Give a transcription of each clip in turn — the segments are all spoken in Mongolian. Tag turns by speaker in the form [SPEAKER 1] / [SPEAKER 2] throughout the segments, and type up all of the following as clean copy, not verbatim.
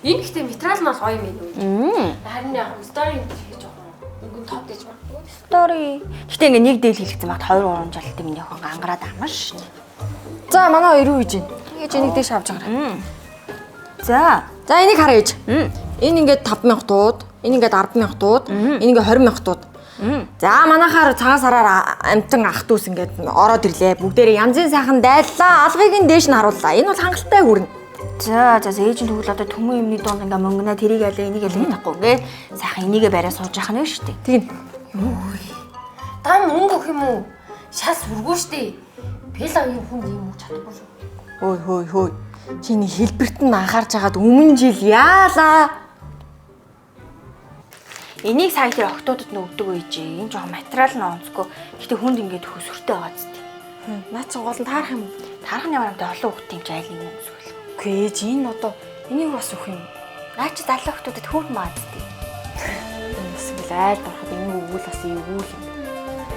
[SPEAKER 1] Энэ гэхдээ материал нь бас гоё юм байна. Харин яг стори хийж байгаа. Үгүй топ гэж магадгүй.
[SPEAKER 2] Стори. Гэтэ ингээ нэг дээл хэлэгдсэн багт 2 3 жил миний охин ангараад амаш.
[SPEAKER 3] За манай хоёр юу хийж байна? Ингэж энийг дэш авч байгаарай. За энийг хараа ээж. Энэ ингээд 5,000 тууд, энэ ингээд 10,000 тууд, энэ ингээд 20,000 тууд. За манайхаар цагаан сараар амтан ах дүүс ингээд ороод ирлээ. Бүгдээрээ янзын сайхан дайллаа. Алгыг нь дээш нь харууллаа. Энэ бол хангалттай хүрнэ.
[SPEAKER 2] За ээжийн тэгвэл одоо төмөн юмны донд ингээ мөнгөнэ тэрийг ялаа энийг ялаа гэдэггүй ингээ сайхан энийгээ бариа сууж яах нь шүү дээ.
[SPEAKER 3] Тийм.
[SPEAKER 1] Та мөнгө өгөх юм уу? Шас үргүү штэ. Пелагийн хүн юм уу чадахгүй шүү.
[SPEAKER 3] Хөөе. Чиний хэлбэрт нь анхаарч хагаад өмнө жил яалаа.
[SPEAKER 2] Энийг сая тэр октоодод нь өгдөг үйжээ. Энэ жоохон материал нь онцгүй. Гэтэ хүнд ингээд хөсвөртэй байгаа зү.
[SPEAKER 3] Наад чинь гол нь таарах юм уу?
[SPEAKER 2] Таарах нь ямар юм те олон хүүхдийн ч айл юм эсвэл.
[SPEAKER 3] Үгүй ээж энэ одоо энийг бас өгөх юм.
[SPEAKER 2] Наа чи залуу хүүхдүүдэд хүүрд маад тий.
[SPEAKER 3] Энэ бас ингээл айл дороход энэ өгвөл бас эвгүй юм.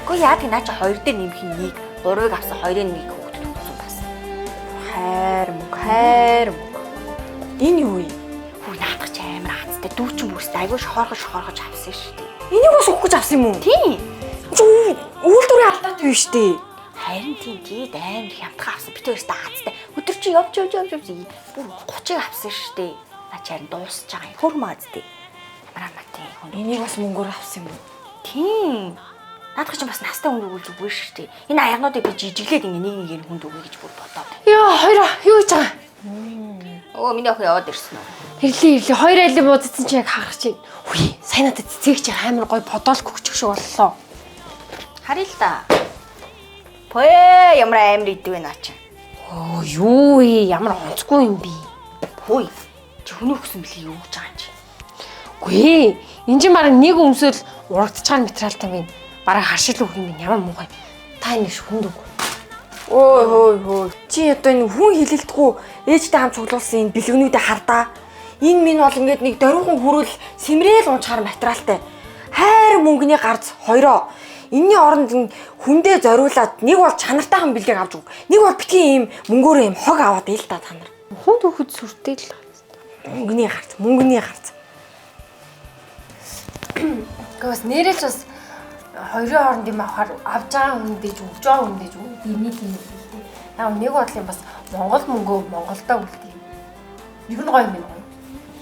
[SPEAKER 2] Үгүй яа тий наа чи 2 дээр нэмэх нь 1, 3-ыг авсан 2-ыг нэг хүүхдэд өгсөн бас.
[SPEAKER 3] Хайр мөнгө. Энэ юу вэ?
[SPEAKER 2] Хүү наадах чи амар хацтай дүүчин бүрстэй айгүй шохоргож авсан шүү дээ.
[SPEAKER 3] Энийг бас өгөх гэж авсан юм уу?
[SPEAKER 2] Тий.
[SPEAKER 3] Үйлдвэрийн алдаатай биш үү?
[SPEAKER 2] Харин тийм гээд амар хямдхан авсан. Би тэрээс даацтай. Өдөр чи явж бүр 30-ыг авсан шүү дээ. Наа чи харин дуусч байгаа юм. Хөрмөөд дээ. Мараматай хүн.
[SPEAKER 3] Энийг бас мөнгөөр авсан юм уу?
[SPEAKER 2] Тийм. Наадах чи бас настай хүнд өгвөл зүгээр шүү дээ. Энэ аягнуудыг би жижиглээд ингээ нэг хүнд өгье гэж бүр бодоод.
[SPEAKER 1] Яа, хоёроо юу хийж байгаа?
[SPEAKER 2] Оо миний охин яваад ирсэн үү?
[SPEAKER 1] Ирлээ. Хоёр айлын буудсан чи яг харах чинь. Үгүй, сайн надад цэцэг чи амар гоё подолк өгчих шиг боллоо.
[SPEAKER 2] Харъя л да. Пөө ямар амар идэв вэ наа чи.
[SPEAKER 1] Оо юу вэ? Ямар онцгүй юм бэ?
[SPEAKER 2] Хөөе. Чи хүний өгсөн бэлгийг юу гэж байгаа юм чи?
[SPEAKER 1] Үгүй, энэ чинь бараг нэг өмсөөл урагдчихсан материалтай байна. Бараг харшил өгөх юм ямар муухай. Та энэ хүнд өг.
[SPEAKER 3] Хөөе. Чи одоо энэ хүн хилэлдэхгүй ээжтэй хамт цуглуулсан энэ бэлгэнүүдээ хардаа. Энэ минь бол ингээд нэг дөрвөн хүрэл сэмрээл унчаар материалтай. Хайр мөнгөний гарц хоёроо. Энийний оронд хүндээ зориулаад нэг бол чанартайхан бэлгийг авч өг. Нэг бол битгий ийм мөнгөөр ийм хог аваад ил та нар.
[SPEAKER 1] Хүнд өгөхөд сүртэй л.
[SPEAKER 3] Мөнгөний гарц.
[SPEAKER 1] Гэхдээ нэрэж бас хоёрын хооронд юм авахар авж байгаа хүндээж өгж байгаа хүндээж дийний тийм юм хэлтэй. Яг нэг бодлын бас Монгол мөнгөө Монголдоо үлдээ. Ер нь гоё юм байна.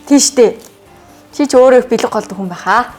[SPEAKER 3] Тийш дээ. Чи ч өөрөө бэлэг голдог хүн байхаа.